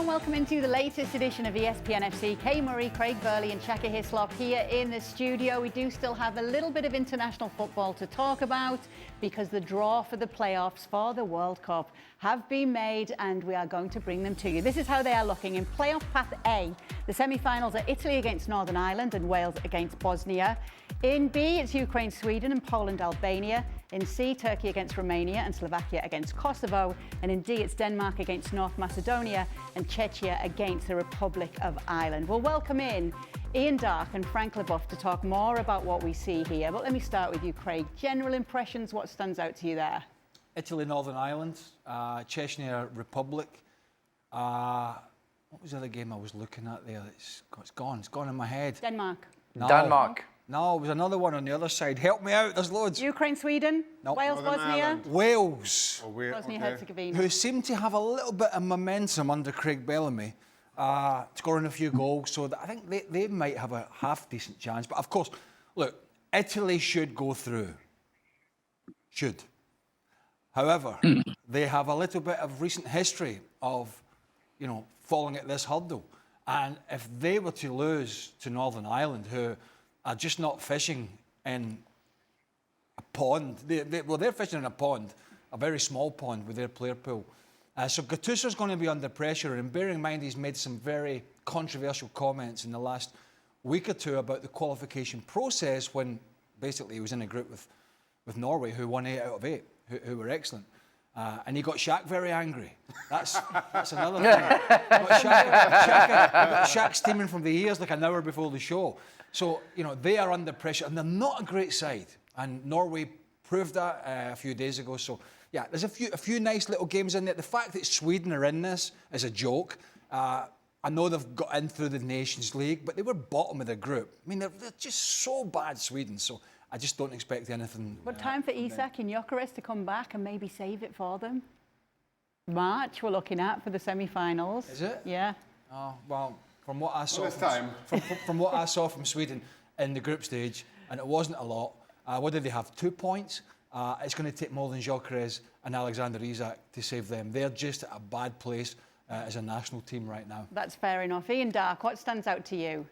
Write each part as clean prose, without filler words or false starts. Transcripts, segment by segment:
and welcome into the latest edition of ESPN FC. Kay Murray, Craig Burley and Shaka here in the studio. We do still have a little bit of international football to talk about because the draw for the playoffs for the World Cup have been made and we are going to bring them to you. This is how they are looking. In playoff path A, the semi-finals are Italy against Northern Ireland and Wales against Bosnia. In B, it's Ukraine, Sweden and Poland, Albania. In C, Turkey against Romania and Slovakia against Kosovo. And in D, it's Denmark against North Macedonia and Czechia against the Republic of Ireland. We'll welcome in Ian Darke and Frank Leboeuf to talk more about what we see here. But let me start with you, Craig. General impressions, what stands out to you there? Italy, Northern Ireland, Czechia, Republic. What was the other game I was looking at there? It's gone in my head. Denmark. No. Denmark. No, it was another one on the other side. Help me out, there's loads. Ukraine, Sweden, Nope. Wales, Northern Bosnia. Ireland. Wales, Bosnia-Herzegovina. who seem to have a little bit of momentum under Craig Bellamy, scoring a few goals, so that I think they might have a half-decent chance. But of course, look, Italy should go through. Should. However, they have a little bit of recent history of, falling at this hurdle. And if they were to lose to Northern Ireland, who are just not fishing in a pond, they're fishing in a pond, a very small pond with their player pool. So Gattuso's going to be under pressure, and bearing in mind he's made some very controversial comments in the last week or two about the qualification process when basically he was in a group with Norway, who won 8 out of 8, who were excellent. And he got Shaq very angry. That's another thing. Got Shaq steaming from the ears like an hour before the show. So, they are under pressure, and they're not a great side. And Norway proved that a few days ago. So, yeah, there's a few nice little games in there. The fact that Sweden are in this is a joke. I know they've got in through the Nations League, but they were bottom of the group. I mean, they're just so bad, Sweden. So I just don't expect anything. But time for Isak and Gyökeres to come back and maybe save it for them. March we're looking at for the semi-finals. Is it? Yeah. Oh, well, from what I saw, From what I saw from Sweden in the group stage, and it wasn't a lot. What did they have? 2 points. It's going to take more than Gyökeres and Alexander Isak to save them. They're just at a bad place as a national team right now. That's fair enough. Ian Darke, what stands out to you?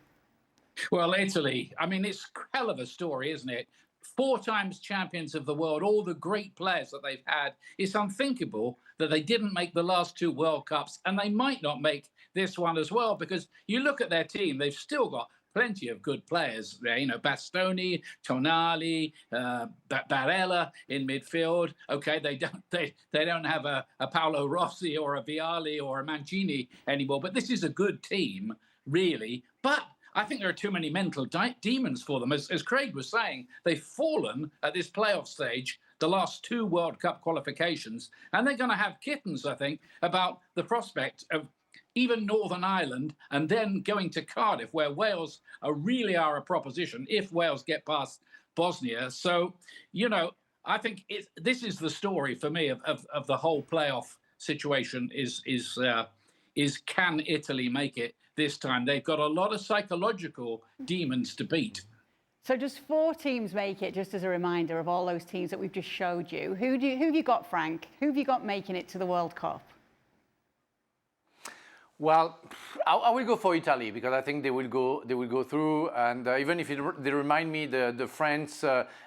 Well, Italy, I mean, it's a hell of a story, isn't it? 4 times champions of the world, all the great players that they've had. It's unthinkable that they didn't make the last 2 World Cups, and they might not make this one as well, because you look at their team, they've still got plenty of good players there, Bastoni, Tonali, Barella in midfield. Okay, they don't have a Paolo Rossi or a Vialli or a Mancini anymore, but this is a good team, really. But I think there are too many mental demons for them. As Craig was saying, they've fallen at this playoff stage, the last 2 World Cup qualifications, and they're going to have kittens, I think, about the prospect of even Northern Ireland and then going to Cardiff, where Wales really are a proposition if Wales get past Bosnia. So, I think this is the story for me of the whole playoff situation is can Italy make it this time? They've got a lot of psychological demons to beat. So just 4 teams make it, just as a reminder of all those teams that we've just showed you. Who have you got, Frank? Who have you got making it to the World Cup? Well, I will go for Italy because I think they will go through, and even if they remind me the France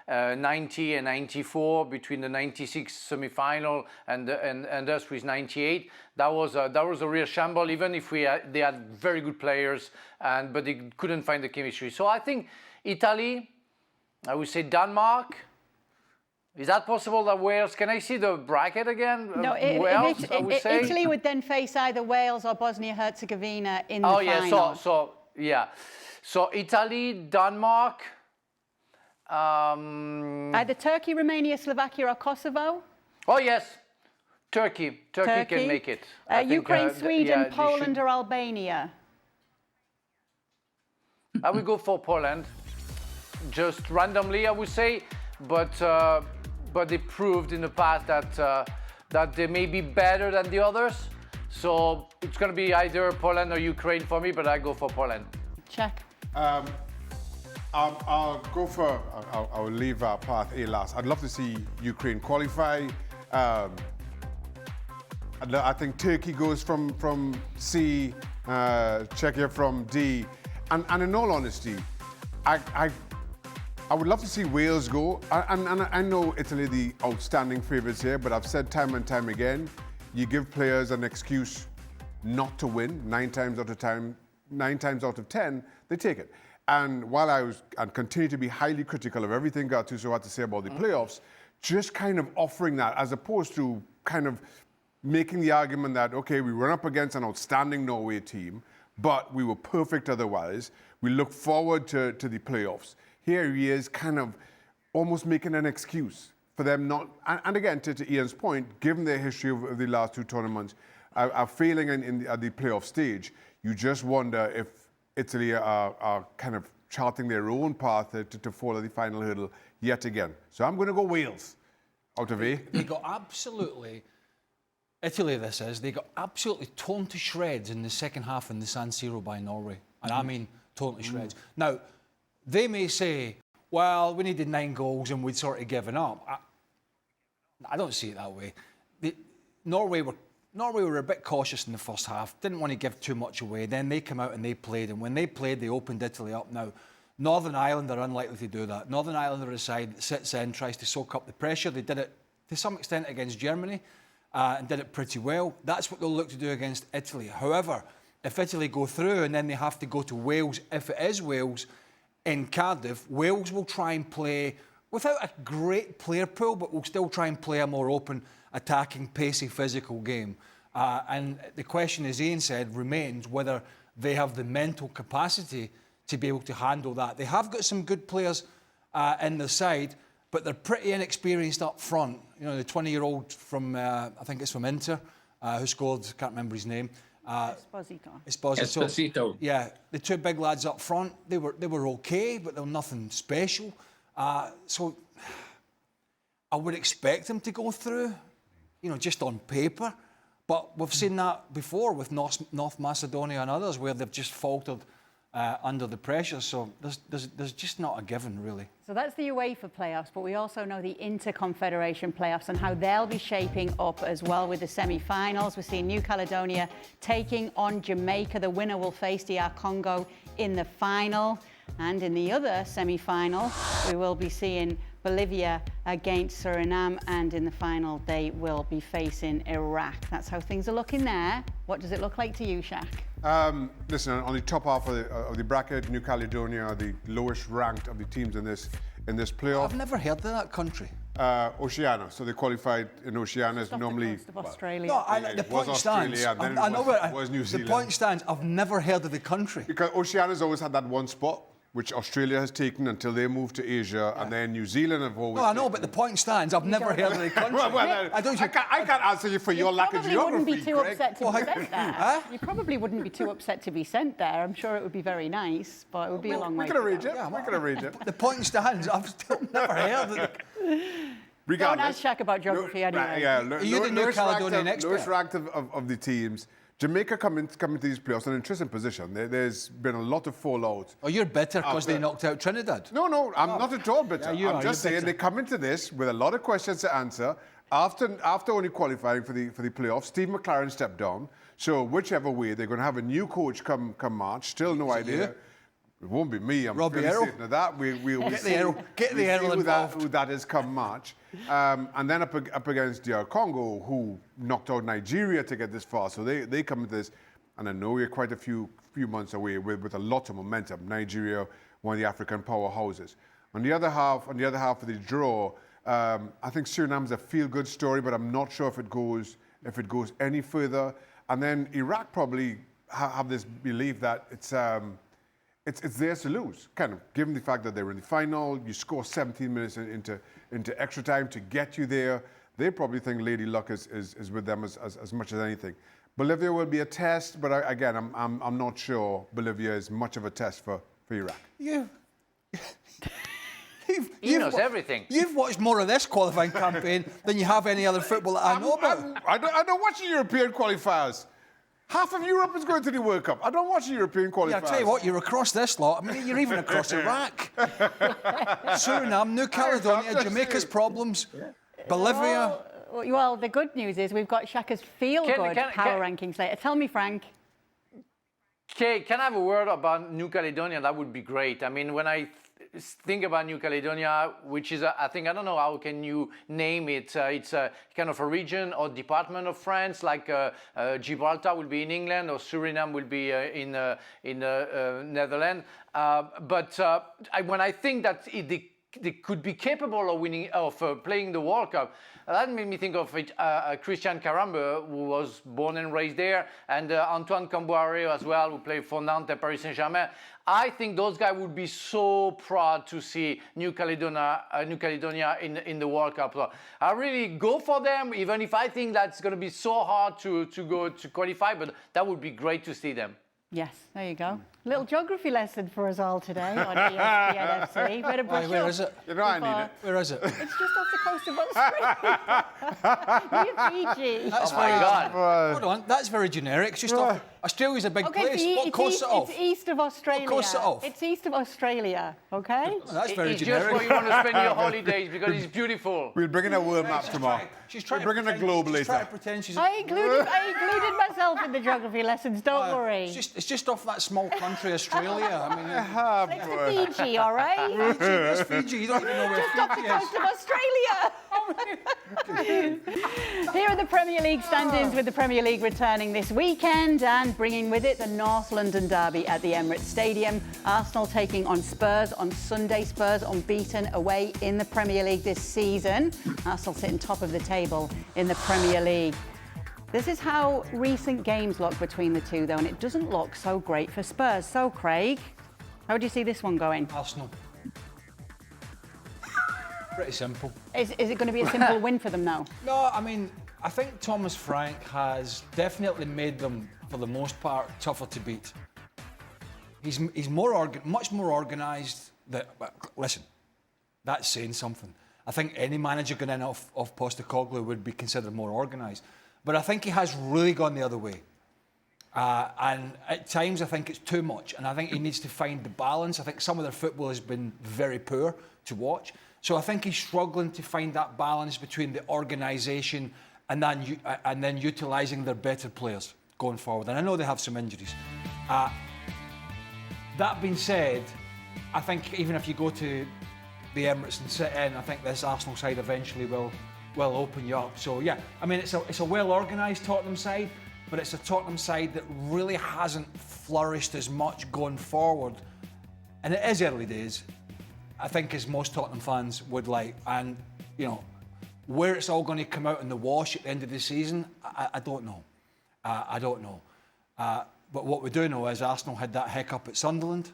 90 and 94 between the 96 semi-final and us with 98, that was a real shamble. Even if they had very good players, but they couldn't find the chemistry. So I think Italy, I would say Denmark. Is that possible that Wales, can I see the bracket again? No, Wales, Italy would then face either Wales or Bosnia-Herzegovina in the final. So Italy, Denmark. Either Turkey, Romania, Slovakia or Kosovo? Oh yes, Turkey can make it. Ukraine, Sweden, Poland or Albania? I would go for Poland, just randomly I would say, but they proved in the past that they may be better than the others. So it's going to be either Poland or Ukraine for me, but I go for Poland. Check. I'll go for. I'll leave Path A last. I'd love to see Ukraine qualify. I think Turkey goes from C, Czechia from D. And in all honesty, I would love to see Wales go. And I know Italy are the outstanding favourites here, but I've said time and time again, you give players an excuse not to win 9 times out of 10, they take it. And while I continue to be highly critical of everything Gattuso had to say about the playoffs, just kind of offering that as opposed to kind of making the argument that, okay, we were up against an outstanding Norway team, but we were perfect otherwise. We look forward to the playoffs. Here he is kind of almost making an excuse for them not, and again, to Ian's point, given their history of the last 2 tournaments, are failing at the playoff stage, you just wonder if Italy are kind of charting their own path to fall at the final hurdle yet again. So I'm going to go Wales out of A. They got absolutely, Italy this is, they got absolutely torn to shreds in the second half in the San Siro by Norway. And I mean torn to shreds. Now, they may say, well, we needed 9 goals and we'd sort of given up. I don't see it that way. Norway were a bit cautious in the first half, didn't want to give too much away. Then they come out and they played, and when they played, they opened Italy up. Now, Northern Ireland are unlikely to do that. Northern Ireland are a side that sits in, tries to soak up the pressure. They did it to some extent against Germany and did it pretty well. That's what they'll look to do against Italy. However, if Italy go through and then they have to go to Wales, if it is Wales in Cardiff, Wales will try and play without a great player pool, but will still try and play a more open, attacking, pacey, physical game. And the question, as Ian said, remains whether they have the mental capacity to be able to handle that. They have got some good players in their side, but they're pretty inexperienced up front. You know, the 20-year-old from, I think it's from Inter, who scored, can't remember his name. Esposito. Yeah, the 2 big lads up front, they were okay, but they were nothing special. So I would expect them to go through, you know, just on paper. But we've seen that before with North Macedonia and others where they've just faltered under the pressure. So there's just not a given, really. So that's the UEFA playoffs, but we also know the Inter-Confederation playoffs and how they'll be shaping up as well with the semi-finals. We're seeing New Caledonia taking on Jamaica. The winner will face DR Congo in the final. And in the other semi-final, we will be seeing Bolivia against Suriname, and in the final, they will be facing Iraq. That's how things are looking there. What does it look like to you, Shaq? Listen, on the top half of the bracket, New Caledonia are the lowest ranked of the teams in this playoff. I've never heard of that country. Oceania, so they qualified in Oceania. Is normally the Australia. No, the point stands. The point stands. I've never heard of the country because Oceania's always had that one spot, which Australia has taken until they moved to Asia, and then New Zealand have always. No, I know, but the point stands. I've never heard of the country. I can't answer you for your lack of geography. You probably wouldn't be too upset to be sent there. You probably wouldn't be too upset to be sent there. I'm sure it would be very nice, but it would be a long way. We could arrange it. We could arrange it. The point stands. I've still never heard of it. Don't ask Shaq about geography anyway. Are you the New Caledonian expert? Lowest ranked of the teams. Jamaica come into these playoffs in an interesting position. There's been a lot of fallout. Oh, you're bitter because they knocked out Trinidad? No, I'm not at all bitter. Yeah, I'm just saying they come into this with a lot of questions to answer. After only qualifying for the playoffs, Steve McLaren stepped down. So whichever way, they're going to have a new coach come March. Still no idea. It won't be me. I'm Robbie certain of that. We'll get see. the Errol involved. Who that is come March. And then up against DR Congo, who knocked out Nigeria to get this far. So they come into this, and I know we're quite a few months away with a lot of momentum. Nigeria, one of the African powerhouses. On the other half of the draw, I think Suriname's a feel-good story, but I'm not sure if it goes any further. And then Iraq probably have this belief that it's theirs to lose, kind of, given the fact that they're in the final, you score 17 minutes into extra time to get you there. They probably think Lady Luck is with them as much as anything. Bolivia will be a test, but again, I'm not sure Bolivia is much of a test for Iraq. He knows everything. You've watched more of this qualifying campaign than you have any other football that I know about. I don't watch the European qualifiers. Half of Europe is going to the World Cup. I don't watch the European qualifiers. Yeah, I'll tell you what, you're across this lot. I mean, you're even across Iraq. Suriname, New Caledonia, Jamaica's problems, Bolivia. Well, the good news is we've got Shaka's feel-good power rankings later. Tell me, Frank. Okay, can I have a word about New Caledonia? That would be great. I mean, when I think about New Caledonia, which is, I think, I don't know, how can you name it? It's a kind of a region or department of France, like Gibraltar will be in England or Suriname will be in Netherlands. When I think that they could be capable of winning, playing the World Cup. That made me think of Christian Carambe, who was born and raised there, and Antoine Camboire as well, who played for Nantes, Paris Saint-Germain. I think those guys would be so proud to see New Caledonia in the World Cup. So I really go for them, even if I think that's going to be so hard to go to qualify. But that would be great to see them. Yes, there you go. Little geography lesson for us all today on ESPN FC. Where is it? You know I need it. Where is it? It's just off the coast of Australia. Near Fiji. That's Oh my God. Hold on, that's very generic. It's just off. Australia's a big place. What coasts it off? It's east of Australia. What coasts it off? It's east of Australia, okay? That's very It's just generic. where you want to spend your holidays because it's beautiful. We'll bring in a world map tomorrow. She's trying We're bringing a globe She's trying to later. pretend she's... I included myself in the geography lessons, don't worry. It's just off that small country, Australia. I mean, Next to Fiji, all right? where's Fiji? You don't even know where Just off the Fiji is. coast of Australia. Here are the Premier League stand-ins, with the Premier League returning this weekend and bringing with it the North London derby at the Emirates Stadium. Arsenal taking on Spurs on Sunday. Spurs unbeaten away in the Premier League this season. Arsenal sitting top of the table in the Premier League. This is how recent games look between the two, though, and it doesn't look so great for Spurs. So, Craig, how do you see this one going? Arsenal. Pretty simple. Is it going to be a simple win for them now? No, I mean, I think Thomas Frank has definitely made them, for the most part, tougher to beat. He's much more organised. Listen, that's saying something. I think any manager going in off Postecoglou would be considered more organised. But I think he has really gone the other way. And at times I think it's too much. And I think he needs to find the balance. I think some of their football has been very poor to watch. So I think he's struggling to find that balance between the organisation and then utilising their better players going forward. And I know they have some injuries. That being said, I think even if you go to the Emirates and sit in, I think this Arsenal side eventually will open you up. So yeah, I mean, it's a well-organised Tottenham side, but it's a Tottenham side that really hasn't flourished as much going forward. And it is early days, I think, as most Tottenham fans would like. And, you know, where it's all going to come out in the wash at the end of the season, I don't know. I don't know. But what we do know is Arsenal had that hiccup at Sunderland.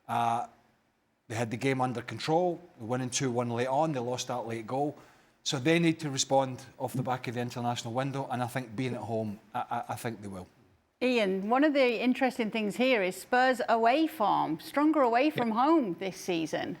They had the game under control, winning 2-1 late on. They lost that late goal. So they need to respond off the back of the international window, and I think being at home, I think they will. Ian, one of the interesting things here is Spurs away form, stronger away from home this season.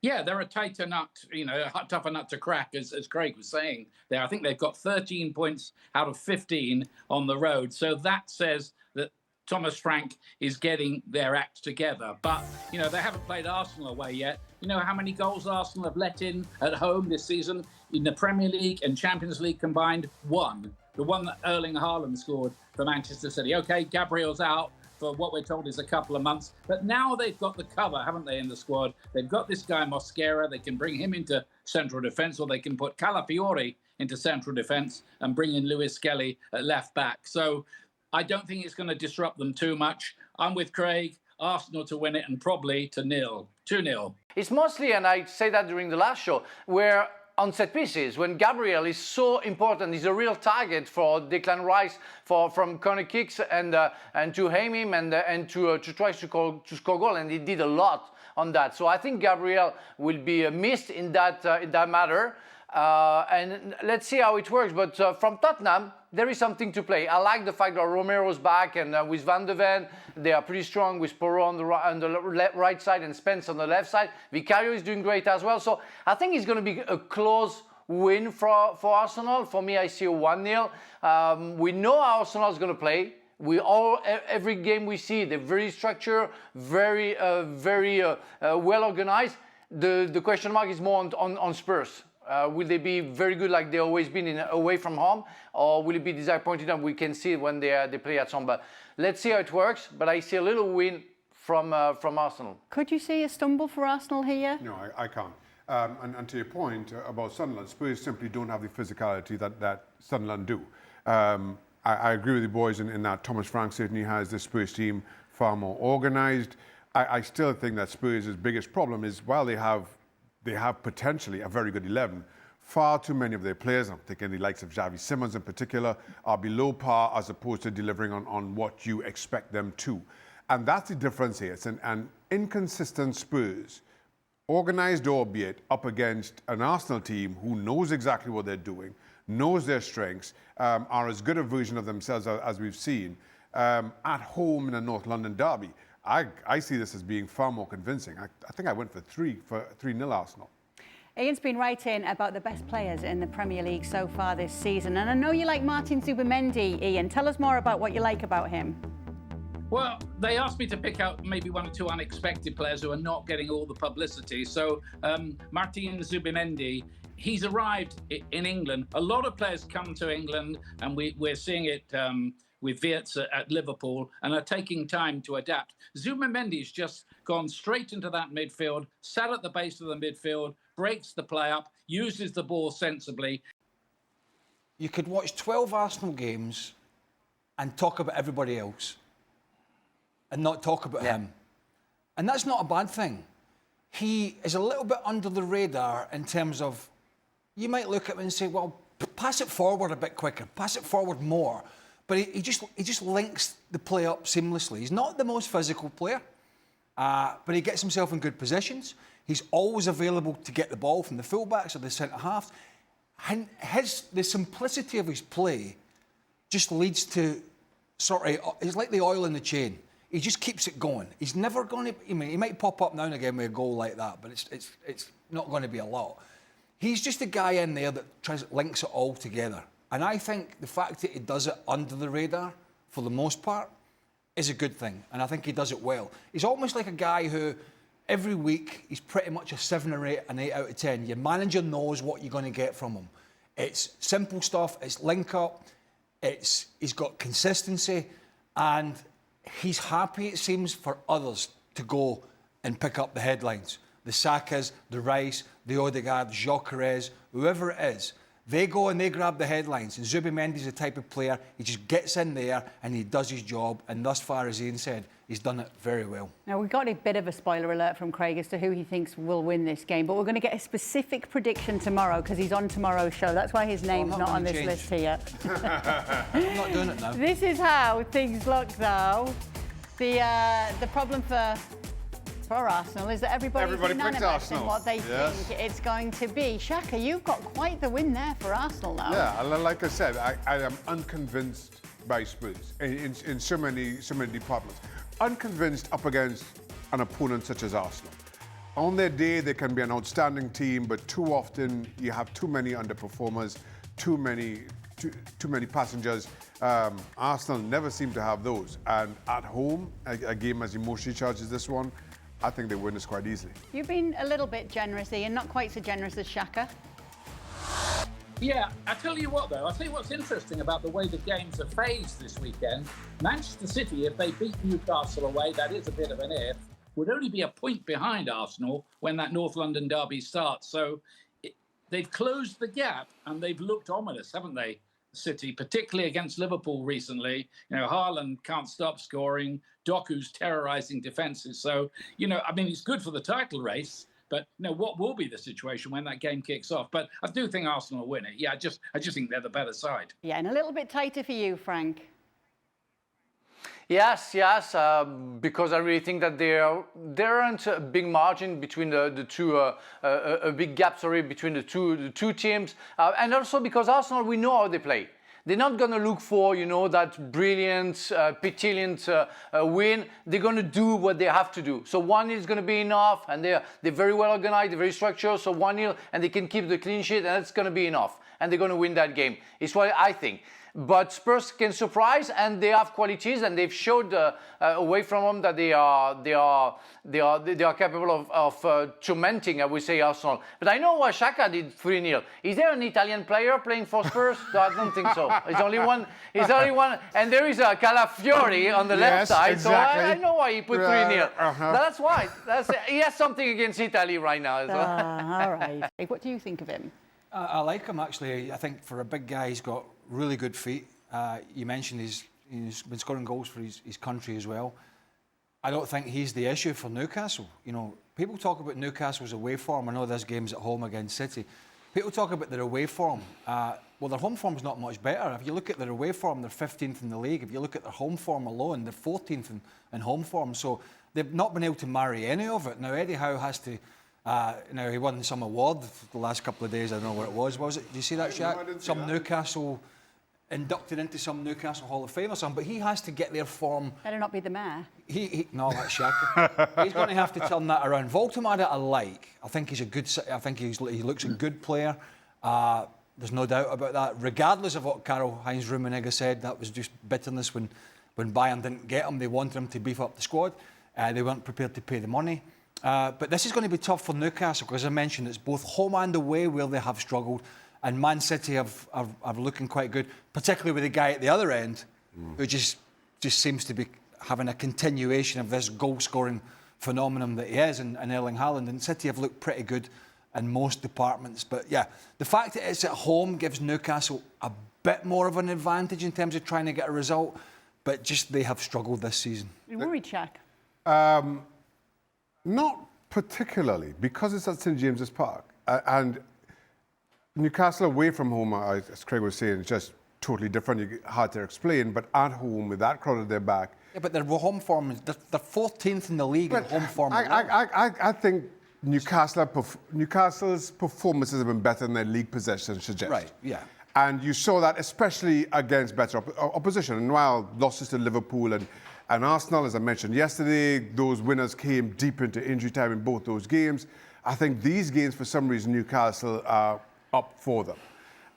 Yeah, they're a tighter nut, a tougher nut to crack, as Craig was saying there. I think they've got 13 points out of 15 on the road. So that says that Thomas Frank is getting their act together. But, they haven't played Arsenal away yet. You know how many goals Arsenal have let in at home this season? In the Premier League and Champions League combined, one. The one that Erling Haaland scored for Manchester City. OK, Gabriel's out for what we're told is a couple of months. But now they've got the cover, haven't they, in the squad? They've got this guy Mosquera. They can bring him into central defence, or they can put Calafiori into central defence and bring in Lewis Skelly at left back. So I don't think it's going to disrupt them too much. I'm with Craig. Arsenal to win it and probably to 2-0. It's mostly, and I say that during the last show, where on set pieces, when Gabriel is so important, he's a real target for Declan Rice from corner kicks and to aim him and to try to score goal, and he did a lot on that. So I think Gabriel will be missed in that matter. And let's see how it works. But from Tottenham, there is something to play. I like the fact that Romero's back, and with Van de Ven, they are pretty strong with Porro on the right side and Spence on the left side. Vicario is doing great as well. So I think it's going to be a close win for Arsenal. For me, I see a 1-0. We know how Arsenal is going to play. Every game we see, they're very structured, very well organized. The question mark is more on Spurs. Will they be very good like they've always been away from home, or will it be disappointing? And we can see it when they play at home. But let's see how it works. But I see a little win from Arsenal. Could you see a stumble for Arsenal here? No, I can't. And to your point about Sunderland, Spurs simply don't have the physicality that Sunderland do. I agree with the boys in that Thomas Frank certainly has the Spurs team far more organised. I still think that Spurs' biggest problem is while they have potentially a very good 11, far too many of their players, I'm thinking the likes of Xavi Simons in particular, are below par as opposed to delivering on what you expect them to. And that's the difference here. It's an inconsistent Spurs, organised albeit, up against an Arsenal team who knows exactly what they're doing, knows their strengths, are as good a version of themselves as we've seen, at home in a North London derby. I see this as being far more convincing. I think I went for 3-0 Arsenal. Ian's been writing about the best players in the Premier League so far this season. And I know you like Martin Zubimendi, Ian. Tell us more about what you like about him. Well, they asked me to pick out maybe one or two unexpected players who are not getting all the publicity. So Martin Zubimendi, he's arrived in England. A lot of players come to England, and we're seeing it with Wirtz at Liverpool, and are taking time to adapt. Zubimendi's just gone straight into that midfield, sat at the base of the midfield, breaks the play up, uses the ball sensibly. You could watch 12 Arsenal games and talk about everybody else and not talk about him. And that's not a bad thing. He is a little bit under the radar in terms of, you might look at him and say, well, pass it forward a bit quicker, pass it forward more. But he just links the play up seamlessly. He's not the most physical player, but he gets himself in good positions. He's always available to get the ball from the fullbacks or the centre-halves. And the simplicity of his play just leads to it's like the oil in the chain. He just keeps it going. He's never going to, he might pop up now and again with a goal like that, but it's not going to be a lot. He's just a guy in there that links it all together. And I think the fact that he does it under the radar, for the most part, is a good thing. And I think he does it well. He's almost like a guy who, every week, he's pretty much a 7 or 8, an 8 out of 10. Your manager knows what you're going to get from him. It's simple stuff, it's link up, he's got consistency, and he's happy, it seems, for others to go and pick up the headlines. The Sakas, the Rice, the Odegaard, Gyökeres, whoever it is. They go and they grab the headlines, and Zubimendi's the type of player, he just gets in there and he does his job, and thus far, as Ian said, he's done it very well. Now, we've got a bit of a spoiler alert from Craig as to who he thinks will win this game, but we're going to get a specific prediction tomorrow because he's on tomorrow's show. That's why his name's not on this list here. I'm not doing it now. This is how things look, though. The problem for Arsenal is that everybody's unanimous in what they think it's going to be. Shaka, you've got quite the win there for Arsenal now. Yeah, like I said, I am unconvinced by Spurs in so many departments. Unconvinced up against an opponent such as Arsenal. On their day, they can be an outstanding team, but too often you have too many underperformers, too many passengers. Arsenal never seem to have those. And at home, a game as emotionally charged as this one, I think they win this quite easily. You've been a little bit generous, Ian, not quite so generous as Shaka. Yeah, I tell you what, though, what's interesting about the way the games are phased this weekend. Manchester City, if they beat Newcastle away, that is a bit of an if, would only be a point behind Arsenal when that North London derby starts. So they've closed the gap and they've looked ominous, haven't they, City, particularly against Liverpool recently. You know, Haaland can't stop scoring. Doku's terrorising defences. So, it's good for the title race. But what will be the situation when that game kicks off? But I do think Arsenal will win it. Yeah, I just think they're the better side. Yeah, and a little bit tighter for you, Frank. Yes, because I really think that there aren't a big margin between the two, a big gap, between the two teams, and also because Arsenal, we know how they play. They're not going to look for, that brilliant, petulant win. They're going to do what they have to do. So 1-0 is going to be enough, and they're very well organized, they're very structured. So 1-0, and they can keep the clean sheet, and that's going to be enough. And they're going to win that game. It's what I think. But Spurs can surprise, and they have qualities, and they've showed away from home that they are capable of tormenting, I would say, Arsenal. But I know what Shaka did 3-0. Is there an Italian player playing for Spurs? No, I don't think so. There's only one. And there is a Calafiori on the left side. Exactly. So I know why he put 3-0. That's why. He has something against Italy right now as well. All right. What do you think of him? I like him, actually. I think for a big guy, he's got really good feet. You mentioned he's been scoring goals for his country as well. I don't think he's the issue for Newcastle. You know, people talk about Newcastle's away form. I know this game's at home against City. People talk about their away form. Well, their home form's not much better. If you look at their away form, they're 15th in the league. If you look at their home form alone, they're 14th in home form. So they've not been able to marry any of it. Now, Eddie Howe has to... he won some award the last couple of days. I don't know what it was. Was it? Did you see that, Shaq? Some Newcastle inducted into some Newcastle Hall of Fame or something. But he has to get their form. Better not be the mayor. No, that's Shaka. He's going to have to turn that around. Voldemar, I like. I think he's a good. I think he looks a good player. There's no doubt about that. Regardless of what Karl-Heinz Rummenigge said, that was just bitterness when Bayern didn't get him. They wanted him to beef up the squad. They weren't prepared to pay the money. But this is going to be tough for Newcastle because, as I mentioned, it's both home and away where they have struggled. And Man City are looking quite good, particularly with the guy at the other end, who just seems to be having a continuation of this goal-scoring phenomenon that he is, and Erling Haaland. And City have looked pretty good in most departments. But yeah, the fact that it's at home gives Newcastle a bit more of an advantage in terms of trying to get a result. But just they have struggled this season. You worried, Shaq? Not particularly, because it's at St James's Park. And Newcastle away from home, as Craig was saying, is just totally different. Hard to explain, but at home with that crowd at their back. Yeah, but their home form, they're 14th in the league in home form. I think Newcastle's performances have been better than their league possession suggests. Right, yeah. And you saw that especially against better opposition. And while losses to Liverpool and Arsenal, as I mentioned yesterday, those winners came deep into injury time in both those games. I think these games, for some reason, Newcastle are up for them.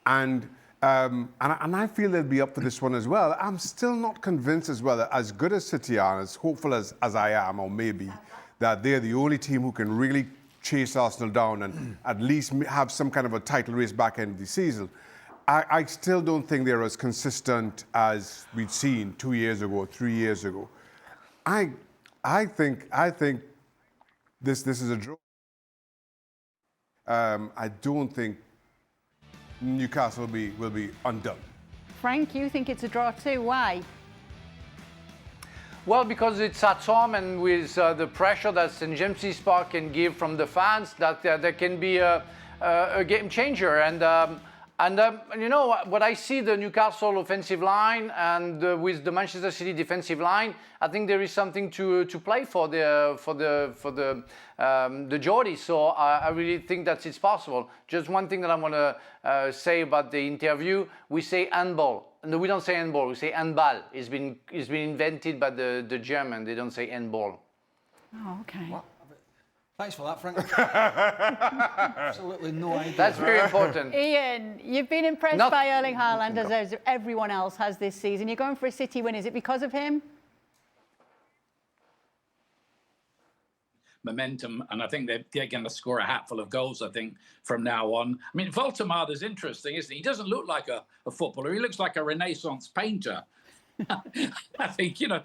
And I feel they'll be up for this one as well. I'm still not convinced as well that as good as City are, as hopeful as I am, or maybe, that they're the only team who can really chase Arsenal down and at least have some kind of a title race back end of the season. I still don't think they're as consistent as we'd seen 2 years ago, 3 years ago. I think this is a draw. I don't think Newcastle will be undone. Frank, you think it's a draw too? Why? Well, because it's at home, and with the pressure that St James's Park can give from the fans, that there can be a game changer. And you know what I see, the Newcastle offensive line and with the Manchester City defensive line, I think there is something to play for the Geordies. So I really think that it's possible. Just one thing that I want to say about the interview: we say handball. No, we don't say handball. We say handball. It's been invented by the German. They don't say handball. Oh, okay. What? Thanks for that, Frank. Absolutely no idea. That's very important. Ian, you've been impressed by Erling Haaland as everyone else has this season. You're going for a City win. Is it because of him? Momentum, and I think they're going to score a hatful of goals, I think, from now on. I mean, Voldemar is interesting, isn't he? He doesn't look like a footballer. He looks like a Renaissance painter. I think, you know,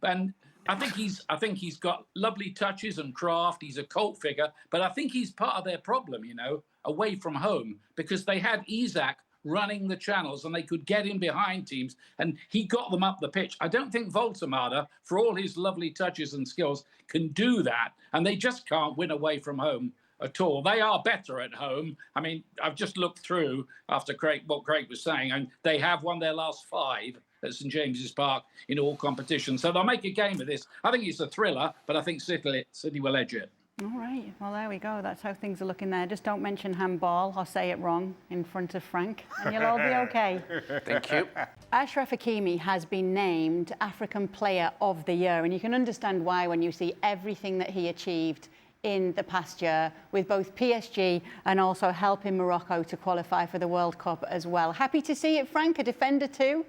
and I think he's got lovely touches and craft. He's a cult figure, but I think he's part of their problem, you know, away from home, because they had Isak running the channels and they could get in behind teams, and he got them up the pitch. I don't think Voldemar, for all his lovely touches and skills, can do that, and they just can't win away from home at all. They are better at home. I mean, I've just looked through after what Craig was saying, and they have won their last 5 at St James's Park in all competitions. So they'll make a game of this. I think it's a thriller, but I think City will edge it. All right. Well, there we go. That's how things are looking there. Just don't mention handball or say it wrong in front of Frank, and you'll all be okay. Thank you. Achraf Hakimi has been named African Player of the Year, and you can understand why when you see everything that he achieved in the past year with both PSG and also helping Morocco to qualify for the World Cup as well. Happy to see it, Frank, a defender too?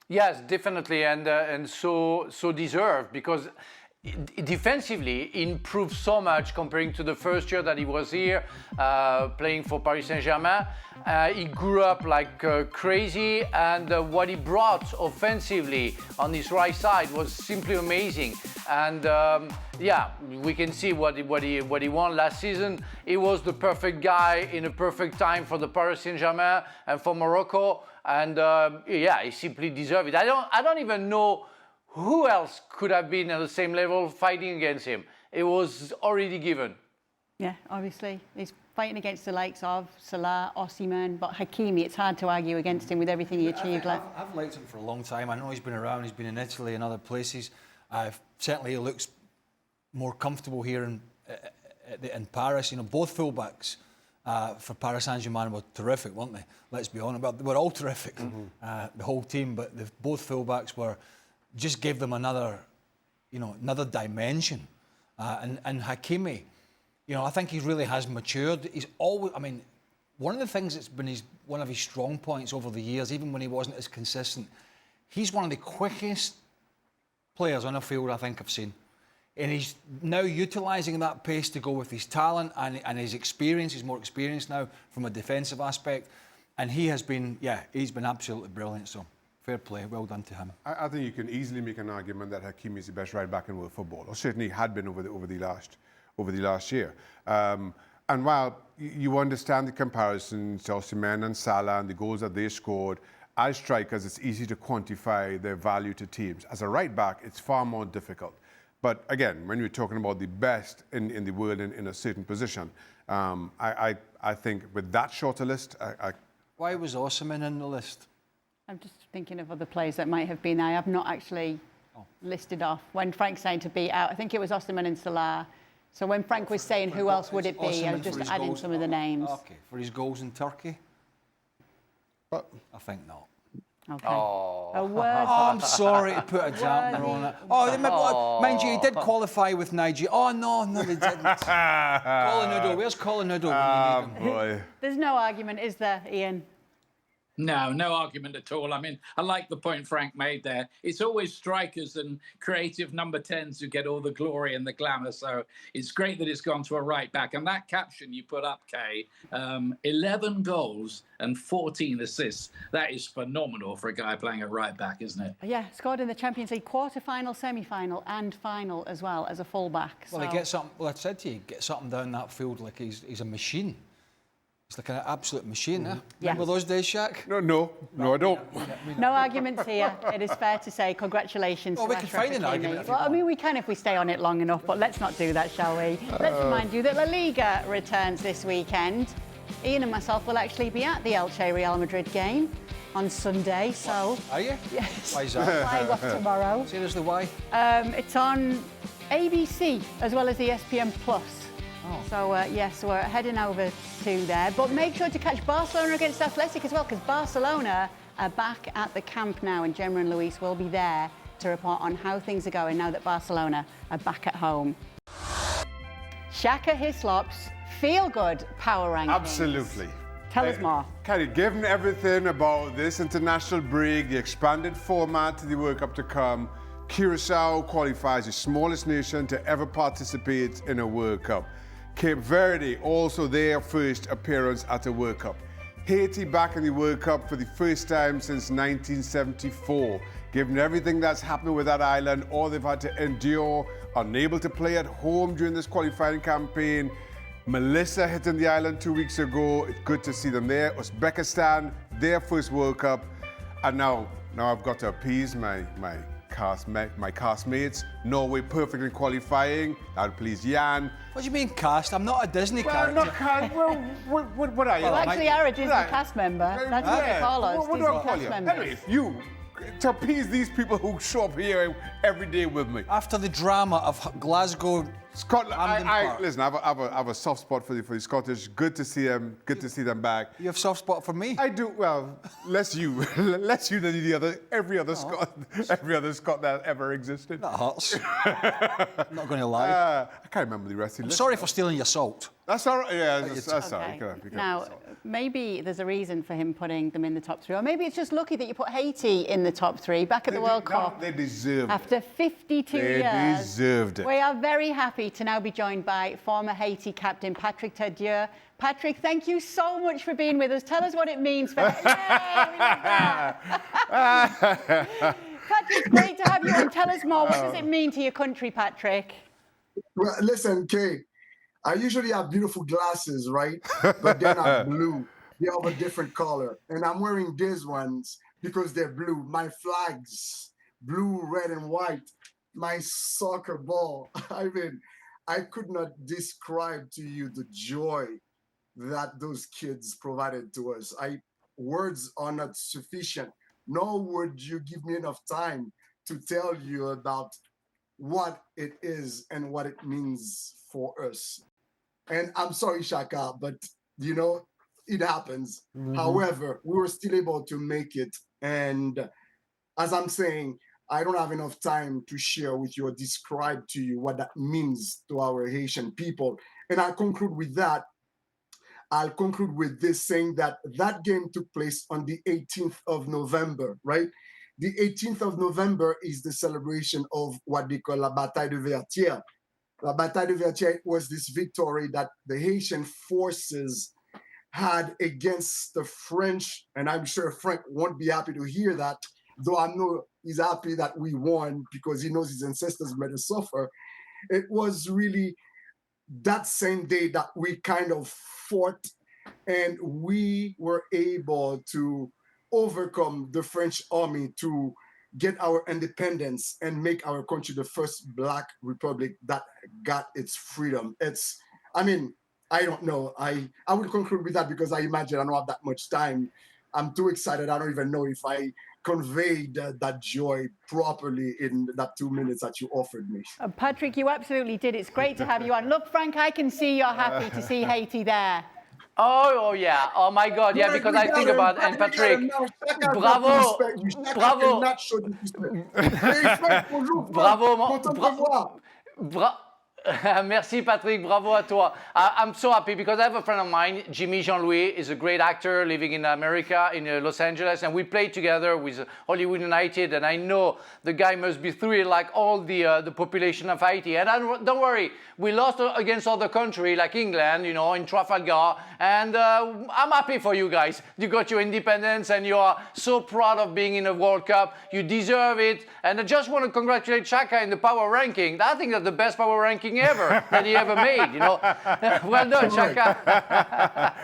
Yes, definitely, and so deserved, because defensively he improved so much comparing to the first year that he was here playing for Paris Saint-Germain. He grew up like crazy, and what he brought offensively on his right side was simply amazing. And yeah, we can see what he won last season. He was the perfect guy in a perfect time for the Paris Saint-Germain and for Morocco. And yeah, he simply deserved it. I don't even know who else could have been at the same level fighting against him. It was already given. Yeah, obviously. He's fighting against the likes of Salah, Osimhen, but Hakimi, it's hard to argue against him with everything he achieved. I've liked him for a long time. I know he's been around, he's been in Italy and other places. Certainly he looks more comfortable here in Paris. You know, both fullbacks for Paris Saint-Germain were terrific, weren't they? Let's be honest, but they were all terrific, the whole team, but both fullbacks just gave them another dimension. And Hakimi, you know, I think he really has matured. He's always, I mean, one of the things that's been one of his strong points over the years, even when he wasn't as consistent, he's one of the quickest players on a field I think I've seen. And he's now utilising that pace to go with his talent and his experience. He's more experienced now from a defensive aspect. And he has been, he's been absolutely brilliant. So fair play, well done to him. I think you can easily make an argument that Hakimi is the best right back in world football, or certainly had been over the last year. And while you understand the comparisons to Osimhen and Salah and the goals that they scored, as strikers, it's easy to quantify their value to teams. As a right back, it's far more difficult. But again, when we're talking about the best in the world in a certain position, I think with that shorter list, Why was Osimhen in the list? I'm just thinking of other players that might have been there. I have not actually listed off. When Frank's saying to beat out, I think it was Osimhen and Salah. So when Frank was saying who else would it be, I was just adding some of the names. Okay, for his goals in Turkey? But I think not. Okay. Oh. A word. Oh, I'm sorry to put a dampener on it. Mind you, he did qualify with Nigeria. Oh, no, they didn't. Colinudo, where's Colinudo when you need him? boy. There's no argument, is there, Ian? No argument at all. I mean, I like the point Frank made there. It's always strikers and creative number 10s who get all the glory and the glamour. So it's great that it's gone to a right back. And that caption you put up, Kay, 11 goals and 14 assists. That is phenomenal for a guy playing at right back, isn't it? Yeah, scored in the Champions League quarter-final, semi-final and final as well as a full-back. Well, he gets something, well, I said to you, get something down that field like he's a machine. It's like an absolute machine, eh? Remember those days, Shaq? No, I don't. No arguments here. It is fair to say congratulations. Well, to we can Achraf find an Hakimi. argument if you Well, I want. mean, we can if we stay on it long enough, but let's not do that, shall we? Let's remind you that La Liga returns this weekend. Ian and myself will actually be at the Elche Real Madrid game on Sunday, so... Are you? Yes. Why is that? Flying off tomorrow. Seriously, why? It's on ABC as well as ESPN Plus. Oh. So, yes, we're heading over to there. But make sure to catch Barcelona against Athletic as well, because Barcelona are back at the camp now, and Gemma and Luis will be there to report on how things are going now that Barcelona are back at home. Shaka Hislop's feel-good power rankings. Absolutely. Tell us more. Carrie, given everything about this international break, the expanded format, the World Cup to come, Curacao qualifies the smallest nation to ever participate in a World Cup. Cape Verde also their first appearance at a World Cup. Haiti back in the World Cup for the first time since 1974. Given everything that's happened with that island, all they've had to endure, unable to play at home during this qualifying campaign. Melissa hitting the island 2 weeks ago. It's good to see them there. Uzbekistan, their first World Cup. And now I've got to appease my castmates. Norway perfect in qualifying. That'll please Jan. What do you mean cast? I'm not a Disney character. Not cast. Well, what are you? Well, actually, our Disney cast member. That's what they call us. What do I call Disney you? cast members. Anyway, you, to appease these people who show up here every day with me. After the drama of Glasgow, Scotland, Hampden Park. listen, I have a soft spot for the Scottish. Good to see them. Good to see them back. You have a soft spot for me. I do. Well, less you than every other Scot that ever existed. That hurts. I'm not going to lie. I can't remember the rest. I'm sorry for stealing your salt. That's all right. Yeah, that's all Okay. right. Now, maybe there's a reason for him putting them in the top three, or maybe it's just lucky that you put Haiti in the top three back at the World Cup. They deserved it. After 52 years, They deserved it. we are very happy to now be joined by former Haiti captain Patrick Tardieu. Patrick, thank you so much for being with us. Tell us what it means for... Yay, we love that. Patrick, great to have you on. Tell us more. What does it mean to your country, Patrick? Well, listen, Kay, I usually have beautiful glasses, right? But they're not blue. They're of a different color. And I'm wearing these ones because they're blue. My flags, blue, red, and white. My soccer ball. I mean, I could not describe to you the joy that those kids provided to us. Words are not sufficient, nor would you give me enough time to tell you about what it is and what it means for us. And I'm sorry, Shaka, but you know, it happens. However, we were still able to make it. And as I'm saying, I don't have enough time to share with you or describe to you what that means to our Haitian people. And I'll conclude with that. I'll conclude with this, saying that that game took place on the 18th of November, right? The 18th of November is the celebration of what they call La Bataille de Vertières. La Bataille de Vertières was this victory that the Haitian forces had against the French, and I'm sure Frank won't be happy to hear that, though I know he's happy that we won because he knows his ancestors made us suffer. It was really that same day that we kind of fought, and we were able to overcome the French army to get our independence and make our country the first Black republic that got its freedom. I mean, I don't know. I will conclude with that because I imagine I don't have that much time. I'm too excited. I don't even know if I conveyed that joy properly in that 2 minutes that you offered me. Patrick, you absolutely did. It's great to have you on. Look, Frank, I can see you're happy to see Haiti there. Oh yeah. Oh my God. Yeah, because I think about and Patrick. Bravo. Bravo. Bravo. Merci Patrick, bravo à toi. I'm so happy because I have a friend of mine, Jimmy Jean-Louis, is a great actor living in America, in Los Angeles, and we played together with Hollywood United, and I know the guy must be thrilled like all the population of Haiti. And don't worry, we lost against other country like England, you know, in Trafalgar, and I'm happy for you guys. You got your independence and you are so proud of being in a World Cup. You deserve it, and I just want to congratulate Shaka in the power ranking. I think that's the best power ranking ever that he ever made, you know. Well done, Shaka.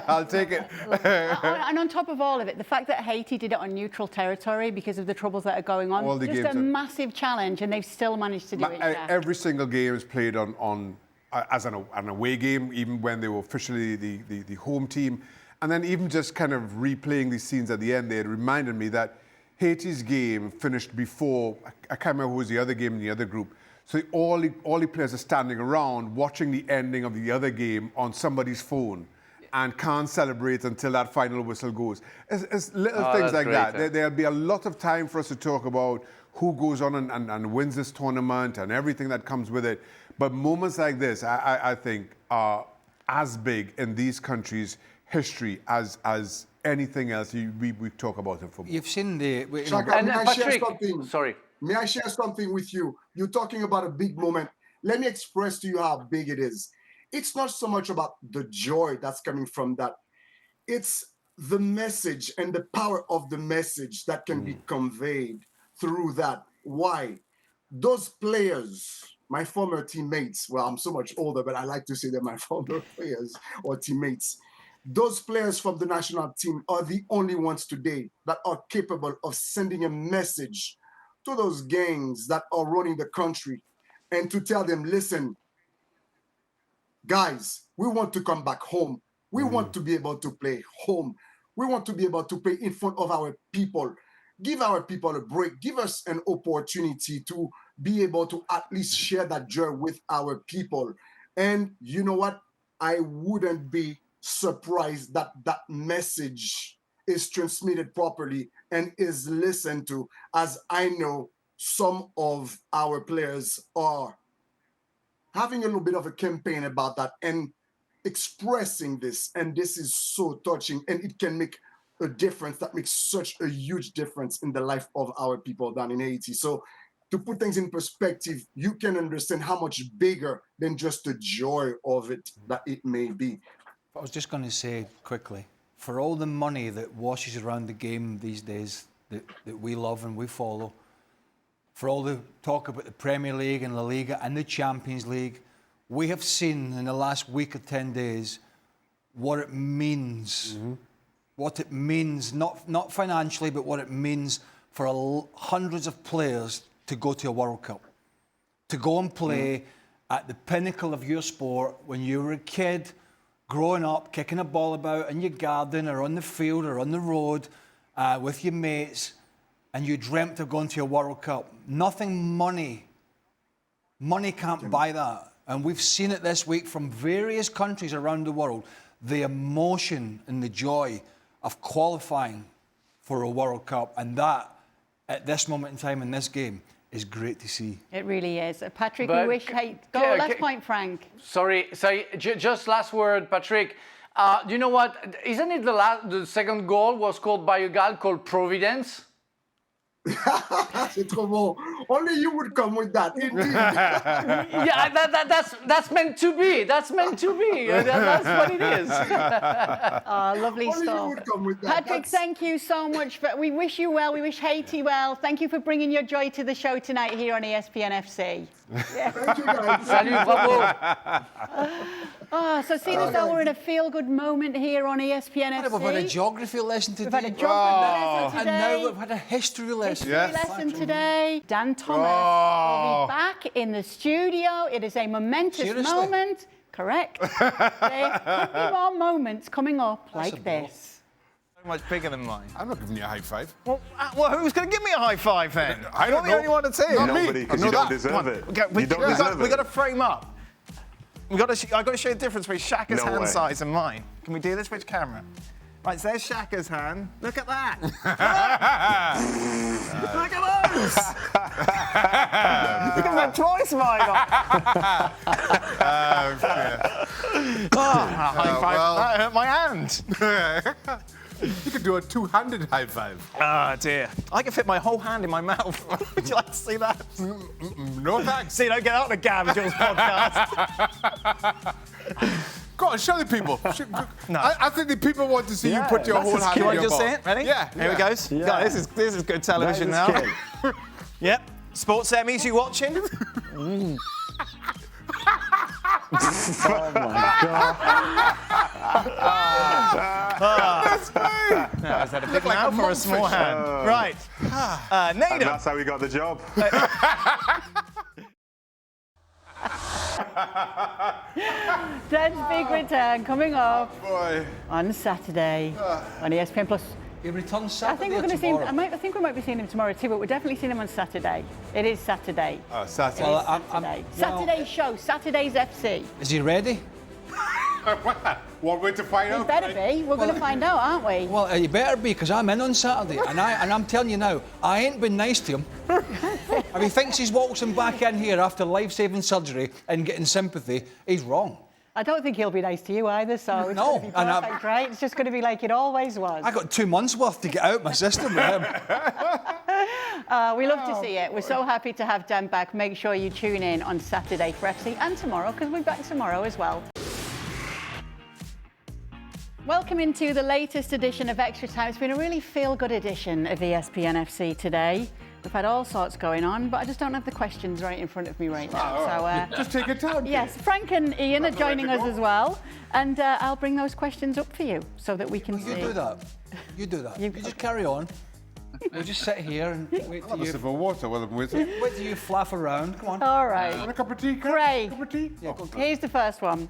I'll take it. And on top of all of it, the fact that Haiti did it on neutral territory because of the troubles that are going on, just a massive challenge, and they've still managed to do it. Every single game is played as an away game, even when they were officially the home team. And then even just kind of replaying these scenes at the end, they had reminded me that Haiti's game finished before, I can't remember who was the other game in the other group. So all the players are standing around watching the ending of the other game on somebody's phone and can't celebrate until that final whistle goes. It's little things like that. There'll be a lot of time for us to talk about who goes on and wins this tournament and everything that comes with it. But moments like this, I think, are as big in these countries' history as anything else we talk about in football. You've seen the... Shaka, may I share Patrick, something? sorry. May I share something with you? You're talking about a big moment. Let me express to you how big it is. It's not so much about the joy that's coming from that. It's the message and the power of the message that can be conveyed through that. Why? Those players, my former teammates, well, I'm so much older, but I like to say they're my former players or teammates. Those players from the national team are the only ones today that are capable of sending a message to those gangs that are running the country and to tell them, listen, guys, we want to come back home. We want to be able to play home. We want to be able to play in front of our people. give our people a break. Give us an opportunity to be able to at least share that joy with our people. And you know what? I wouldn't be surprised that that message is transmitted properly and is listened to, as I know some of our players are having a little bit of a campaign about that and expressing this. And this is so touching, and it can make a difference that makes such a huge difference in the life of our people down in Haiti. So to put things in perspective, you can understand how much bigger than just the joy of it that it may be. I was just going to say quickly, for all the money that washes around the game these days that we love and we follow, for all the talk about the Premier League and La Liga and the Champions League, we have seen in the last week or 10 days what it means. What it means, not financially, but what it means for hundreds of players to go to a World Cup, to go and play at the pinnacle of your sport when you were a kid, growing up, kicking a ball about in your garden or on the field or on the road with your mates, and you dreamt of going to a World Cup. Nothing money can't buy that. And we've seen it this week from various countries around the world, the emotion and the joy of qualifying for a World Cup. And that, at this moment in time in this game, is great to see. It really is. Patrick, But we wish... last point, Frank. Sorry, just last word, Patrick. Do you know what? Isn't it the second goal was scored by a guy called Providence? C'est trop bon. Only you would come with that. Indeed. Yeah, that's meant to be. That's meant to be. That's what it is. Lovely Only you stuff. would come with that. Patrick, thank you so much. We wish you well. We wish Haiti well. Thank you for bringing your joy to the show tonight here on ESPN FC. Thank you, guys. Salut, bravo. So seeing as though we're in a feel-good moment here on ESPN FC. We've had a geography lesson today. We've had a geography lesson And today. now we've had a history lesson. Lesson today. Dan Thomas will be back in the studio. It is a momentous Seriously? moment. Correct. There could be more moments coming up like this. Much bigger than mine. I'm not giving you a high five. Well, who's going to give me a high five then? I don't You're the know. only one that's here. Not me. Nobody, because I know you don't that. deserve it. We You don't deserve got it. to frame up. I've got to show you the difference between Shaka's No hand way. size and mine. Can we do this? Which camera? Right, so there's Shaka's hand. Look at that. Look at those. Look at that twice, mine. High five. well. That hurt my hand. You could do a two-handed high five. Ah, dear. I can fit my whole hand in my mouth. Would you like to see that? No thanks. See, don't get out of the Gavagels podcast. Go on, show the people. No. I think the people want to see you put your whole hand You in want to your just see mouth. it? Ready? Yeah. Here it goes. God, this is good television now. Yep. Sports semis, you watching? Oh my God. Is that a big mouth or a small hand? Right. And Nader. that's how we got the job. Dan's big return coming up Boy. on Saturday on ESPN Plus. He returns I Saturday think we're or going to see him. tomorrow? I think we might be seeing him tomorrow too, but we're definitely seeing him on Saturday. It is Saturday. Oh, Saturday. Well, I'm- Saturday. well- Saturday's show. Saturday's FC. Is he ready? One way to find It out. better be. We're going to find out, aren't we? Well, you better be, because I'm in on Saturday. and I'm telling you now, I ain't been nice to him. If he thinks he's waltzing back in here after life-saving surgery and getting sympathy, he's wrong. I don't think he'll be nice to you either, so it's No, going to be and perfect, right? It's just going to be like it always was. I got 2 months worth to get out my system with him. We love to see it. We're so happy to have Dan back. Make sure you tune in on Saturday for FC and tomorrow, because we're back tomorrow as well. Welcome into the latest edition of Extra Time. It's been a really feel-good edition of ESPN FC today. We've had all sorts going on, but I just don't have the questions right in front of me right now. So, Just take your time. yes, Frank and Ian are joining us as well, and I'll bring those questions up for you so that we can You see. do that. You do that. You just carry on. We'll just sit here and wait till Have a you, sip of water while I'm waiting. wait till you flaff around. Come on. All right. Want a cup of tea, Chris? Craig. Cup of tea? Yeah, go. Here's the first one.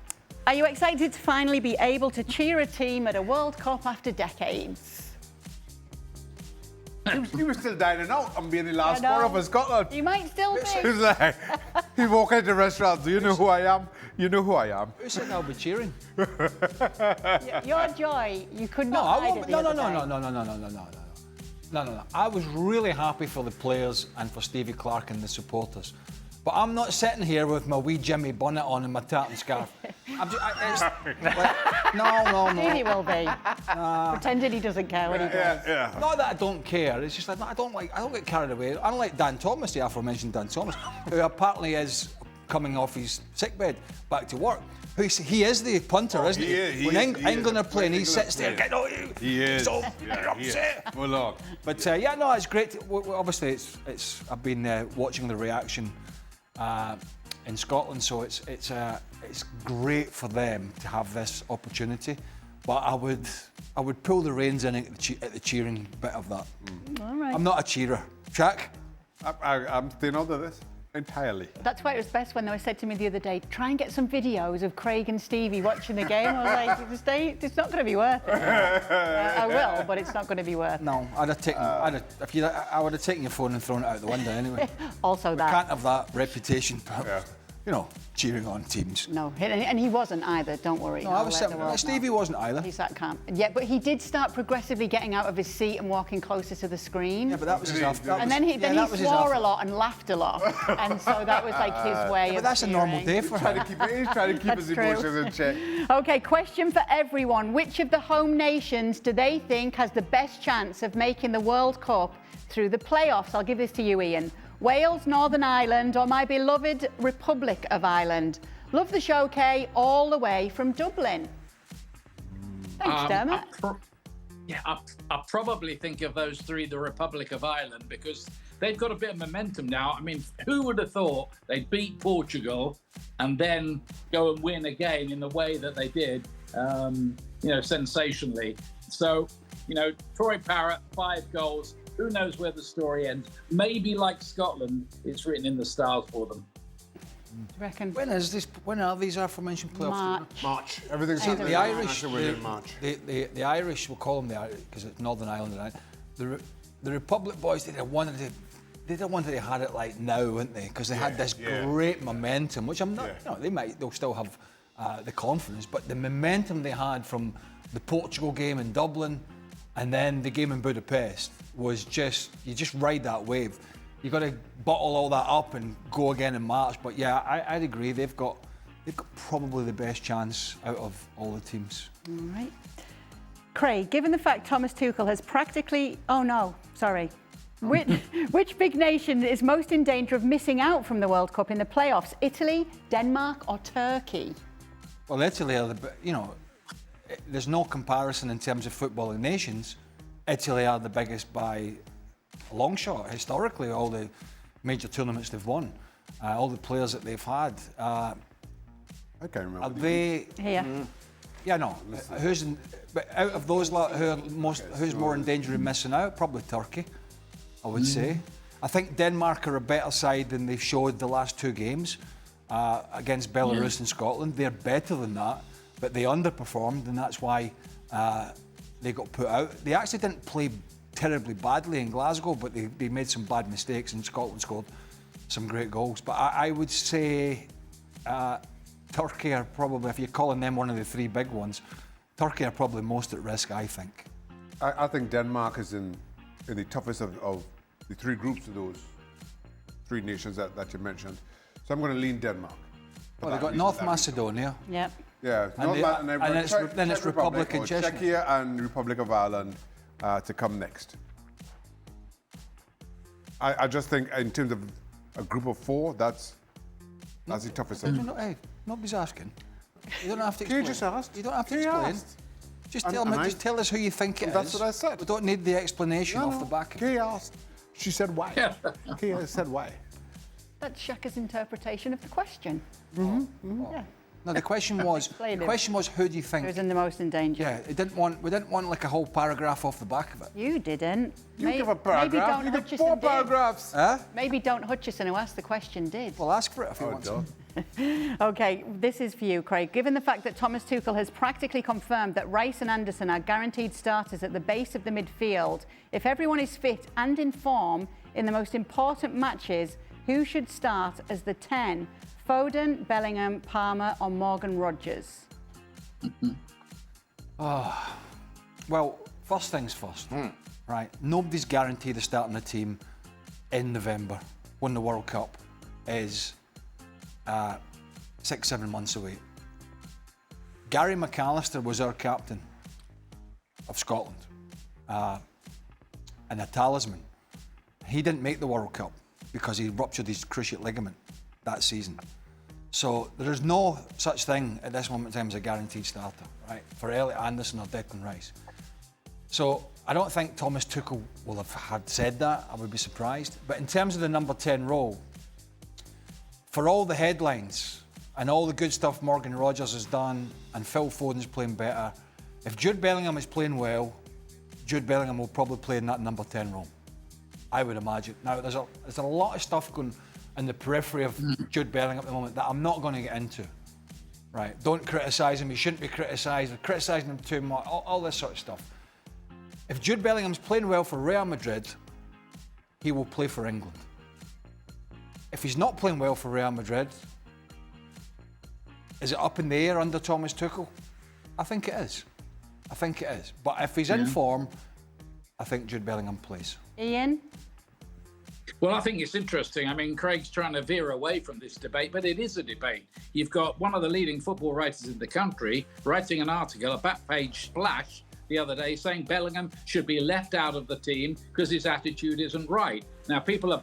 Are you excited to finally be able to cheer a team at a World Cup after decades? He was still dining out and being the last scorer for Scotland. You might still be. He's like, he walk into the restaurant. Do you know who I am? You know who I am. Who said I'll be cheering? Your joy, you could No, not I hide won't. it No. the other day. I was really happy for the players and for Stevie Clark and the supporters. But I'm not sitting here with my wee Jimmy bonnet on and my tartan scarf. No. Stevie will be. Pretending he doesn't care when he does. Yeah. Not that I don't care. It's just like I don't get carried away. Unlike Dan Thomas, the aforementioned Dan Thomas, who apparently is coming off his sickbed back to work. He is the punter, isn't he? When England are playing, he sits there. He is. So upset. Well, look. But yeah, no, it's great. Obviously, it's. I've been watching the reaction in Scotland, so it's great for them to have this opportunity. But I would pull the reins in at the cheering bit of that. All right. I'm not a cheerer. Shaq? I'm staying out of this entirely. That's why it was best when they said to me the other day, try and get some videos of Craig and Stevie watching the game. I was like, it's not going to be worth it. I will, but it's not going to be worth it. No, I would have taken your phone and thrown it out the window anyway. Also that. Can't have that reputation. You know, cheering on teams. No, and he wasn't either, don't worry. No, I was sitting. Stevie wasn't either. He's that calm. Yeah, but he did start progressively getting out of his seat and walking closer to the screen. Yeah, but that was his after. And then he swore a lot and laughed a lot. And so that was like his way of But that's a normal day for him. He's trying to keep his emotions in check. Okay, question for everyone. Which of the home nations do they think has the best chance of making the World Cup through the playoffs? I'll give this to you, Ian. Wales, Northern Ireland, or my beloved Republic of Ireland? Love the show, Kay, all the way from Dublin. Thanks, Dermot. I probably think of those three, the Republic of Ireland, because they've got a bit of momentum now. I mean, who would have thought they'd beat Portugal and then go and win again in the way that they did, sensationally. So, Troy Parrott, 5 goals. Who knows where the story ends? Maybe like Scotland, it's written in the stars for them. Do you reckon? When are these aforementioned playoffs? March. Everything's See, the Irish, within March. The Irish, we'll call them the Irish because it's Northern Ireland, right? The Republic boys, they wanted to have it like now, wouldn't they? Because they had this great momentum, which I'm not. They'll still have the confidence, but the momentum they had from the Portugal game in Dublin. And then the game in Budapest was you just ride that wave. You've got to bottle all that up and go again in March. But yeah, I'd agree. They've got probably the best chance out of all the teams. All right. Craig, given the fact Thomas Tuchel has practically... Oh, no, sorry. Which big nation is most in danger of missing out from the World Cup in the playoffs? Italy, Denmark or Turkey? Well, Italy are there's no comparison in terms of footballing nations. Italy are the biggest by a long shot. Historically, all the major tournaments they've won, all the players that they've had. I can't remember. Are they? Here. Yeah, no. But out of those lot, who's more in danger of missing out? Probably Turkey, I would say. I think Denmark are a better side than they've showed the last 2 games against Belarus and Scotland. They're better than that. But they underperformed, and that's why they got put out. They actually didn't play terribly badly in Glasgow, but they made some bad mistakes, and Scotland scored some great goals. But I would say Turkey are probably, if you're calling them one of the 3 big ones, Turkey are probably most at risk, I think. I think Denmark is in the toughest of the 3 groups of those 3 nations that you mentioned. So I'm going to lean Denmark. Well, they've got North Macedonia. Yep. Yeah, then it's Republic and Czechia and Republic of Ireland to come next. I just think in terms of a group of 4, that's the toughest. Hey, nobody's asking. You don't have to explain. You just asked. You don't have to explain. Just tell us who you think it is. That's what I said. We don't need the explanation off the back of it. Kay asked. She said why. Kay said why. That's Shaka's interpretation of the question. Yeah. No, the question was who do you think Who's in the most in danger? Yeah, we didn't want like a whole paragraph off the back of it. You didn't. You give a paragraph. Maybe you give 4 paragraphs. Maybe Don't Hutchison, who asked the question, did. Well, ask for it if you want to. Okay, this is for you, Craig. Given the fact that Thomas Tuchel has practically confirmed that Rice and Anderson are guaranteed starters at the base of the midfield, if everyone is fit and in form in the most important matches, who should start as the 10? Foden, Bellingham, Palmer or Morgan Rogers? Well, first things first, right? Nobody's guaranteed to start in the team in November when the World Cup is 6-7 months away. Gary McAllister was our captain of Scotland and a talisman. He didn't make the World Cup because he ruptured his cruciate ligament that season. So there is no such thing at this moment in time as a guaranteed starter, right? For Elliot Anderson or Declan Rice. So I don't think Thomas Tuchel will have had said that. I would be surprised. But in terms of the number 10 role, for all the headlines and all the good stuff Morgan Rogers has done and Phil Foden's playing better, if Jude Bellingham is playing well, Jude Bellingham will probably play in that number 10 role, I would imagine. Now, there's a lot of stuff going in the periphery of Jude Bellingham at the moment that I'm not going to get into. Right? Don't criticise him. He shouldn't be criticised. They're criticising him too much. All this sort of stuff. If Jude Bellingham's playing well for Real Madrid, he will play for England. If he's not playing well for Real Madrid, is it up in the air under Thomas Tuchel? I think it is. I think it is. But if he's in form, I think Jude Bellingham plays. Ian? Well, I think it's interesting. I mean, Craig's trying to veer away from this debate, but it is a debate. You've got one of the leading football writers in the country writing an article, a back page splash, the other day saying Bellingham should be left out of the team because his attitude isn't right. Now, people are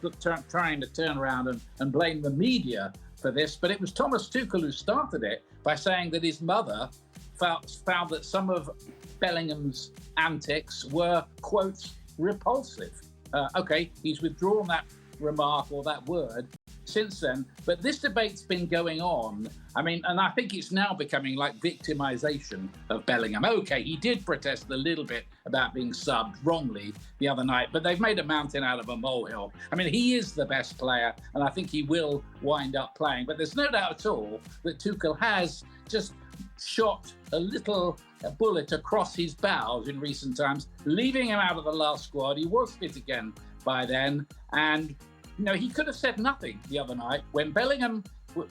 trying to turn around and blame the media for this, but it was Thomas Tuchel who started it by saying that his mother found that some of Bellingham's antics were, quotes, repulsive. Okay, he's withdrawn that remark or that word since then, but this debate's been going on. I mean, and I think it's now becoming like victimization of Bellingham. Okay, he did protest a little bit about being subbed wrongly the other night, but they've made a mountain out of a molehill. I mean, he is the best player, and I think he will wind up playing, but there's no doubt at all that Tuchel has just shot a little bullet across his bows in recent times, leaving him out of the last squad. He was fit again by then, and you know, he could have said nothing the other night when Bellingham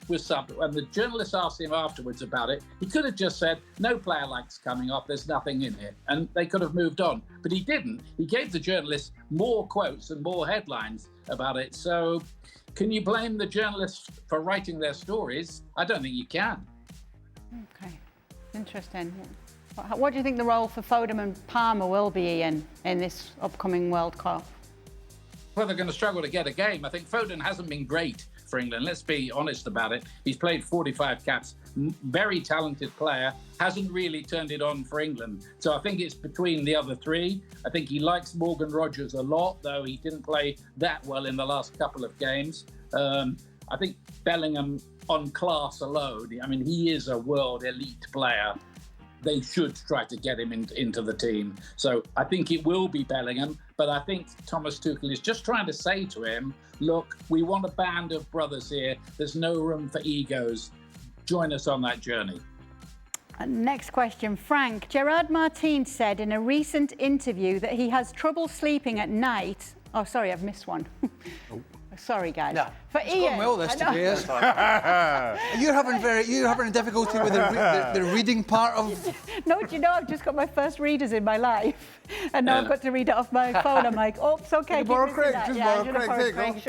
was subbed, and the journalist asked him afterwards about it. He could have just said, no player likes coming off, there's nothing in it, and they could have moved on. But he didn't. He gave the journalists more quotes and more headlines about it. So can you blame the journalists for writing their stories? I don't think you can. Okay, interesting. What do you think the role for Foden and Palmer will be, Ian, in this upcoming World Cup? Well, they're going to struggle to get a game. I think Foden hasn't been great for England. Let's be honest about it. He's played 45 caps, very talented player, hasn't really turned it on for England. So I think it's between the other three. I think he likes Morgan Rogers a lot, though he didn't play that well in the last couple of games. I think Bellingham on class alone, I mean, he is a world elite player. They should try to get him into the team. So I think it will be Bellingham, but I think Thomas Tuchel is just trying to say to him, look, we want a band of brothers here. There's no room for egos. Join us on that journey. Next question, Frank. Gerard Martin said in a recent interview that he has trouble sleeping at night. Oh, sorry, I've missed one. Sorry, guys. No. For It's Ian, going well this today, isn't it? You're having difficulty with the reading part of. No, do you know, I've just got my first readers in my life, and now I've got to read it off my phone. I'm like, oh, it's okay. Borrow Craig, just borrow Craig.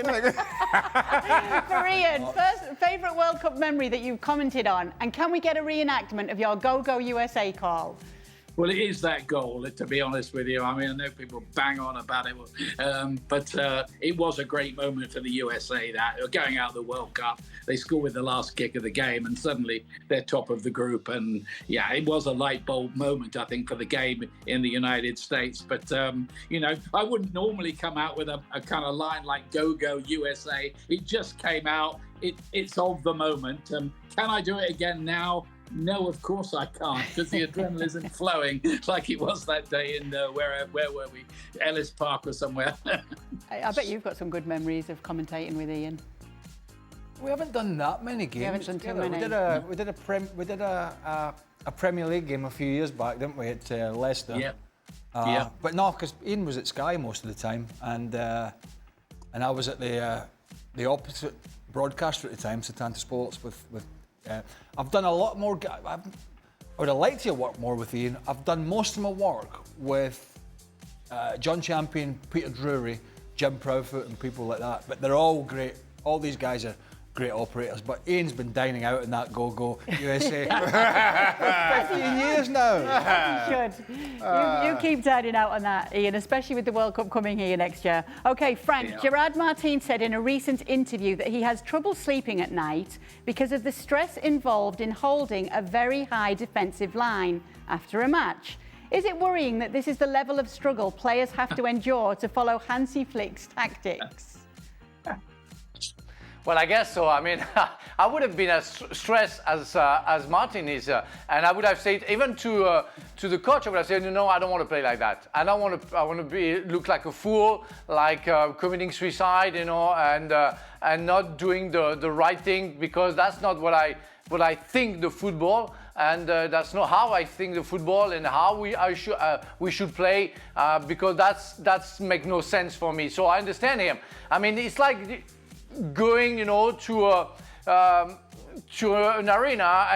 For Ian, first favourite World Cup memory that you've commented on, and can we get a reenactment of your Go USA call? Well, it is that goal, to be honest with you. I mean, I know people bang on about it, but it was a great moment for the USA, that going out of the World Cup. They score with the last kick of the game, and suddenly they're top of the group. And yeah, it was a light bulb moment, I think, for the game in the United States. But, you know, I wouldn't normally come out with a kind of line like Go USA. It just came out. It's of the moment. Can I do it again now? No, of course I can't, because the adrenaline isn't flowing like it was that day in where were we? Ellis Park or somewhere. I bet you've got some good memories of commentating with Ian. We haven't done that many games. haven't done too together. many. We did a Premier League game a few years back, didn't we, at Leicester? Yeah. But no, because Ian was at Sky most of the time, and I was at the opposite broadcaster at the time, Satanta Sports. I've done a lot more. I would have liked to work more with Ian. I've done most of my work with John Champion, Peter Drury, Jim Proudfoot, and people like that. But they're all great. All these guys are great operators. But Ian's been dining out in that Go USA for 15 years now. You should. You keep dining out on that, Ian, especially with the World Cup coming here next year. OK, Frank, Yeah. Gerard Martin said in a recent interview that he has trouble sleeping at night because of the stress involved in holding a very high defensive line after a match. Is it worrying that this is the level of struggle players have to endure to follow Hansi Flick's tactics? Well, I guess so. I mean, I would have been as stressed as Martin is, and I would have said even to the coach, I would have said, no, I don't want to play like that. I don't want to. I want to look like a fool, like committing suicide, and not doing the right thing, because that's not what I think the football. And that's not how I think the football and how we should play, because that's make no sense for me. So I understand him. I mean, it's like going, to an arena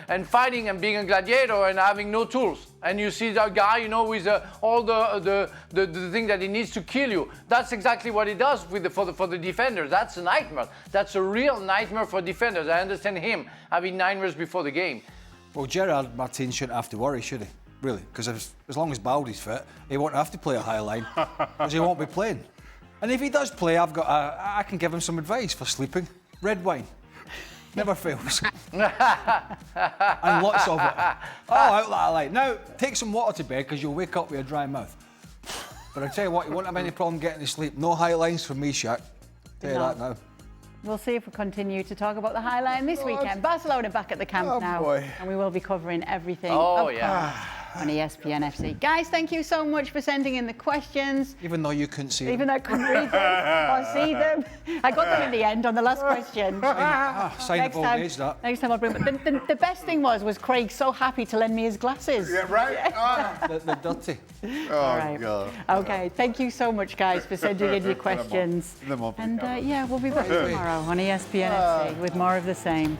and fighting and being a gladiator and having no tools. And you see that guy, with all the thing that he needs to kill you. That's exactly what he does for the defenders. That's a nightmare. That's a real nightmare for defenders. I understand him having nightmares before the game. Well, Gerard Martin shouldn't have to worry, should he? Really? Because as long as Baldy's fit, he won't have to play a high line, because he won't be playing. And if he does play, I can give him some advice for sleeping. Red wine. Never fails. And lots of it. Oh, out that light. Now, take some water to bed, because you'll wake up with a dry mouth. But I tell you what, you won't have any problem getting to sleep. No high lines for me, Shaq. Tell you that now. We'll see if we continue to talk about the High Line this weekend. Barcelona back at the camp now. Boy. And we will be covering everything Oh, of yeah. course, on ESPN FC. Guys, thank you so much for sending in the questions. Even though you couldn't see Even them. though I couldn't read them or see them. I got them in the end on the last question. Sign of old age, that. Next time I'll bring them. The best thing was Craig so happy to lend me his glasses. Yeah, right? They're dirty. All right. God. Okay, thank you so much, guys, for sending in your questions. Them on. And we'll be back tomorrow on ESPN FC with more of the same.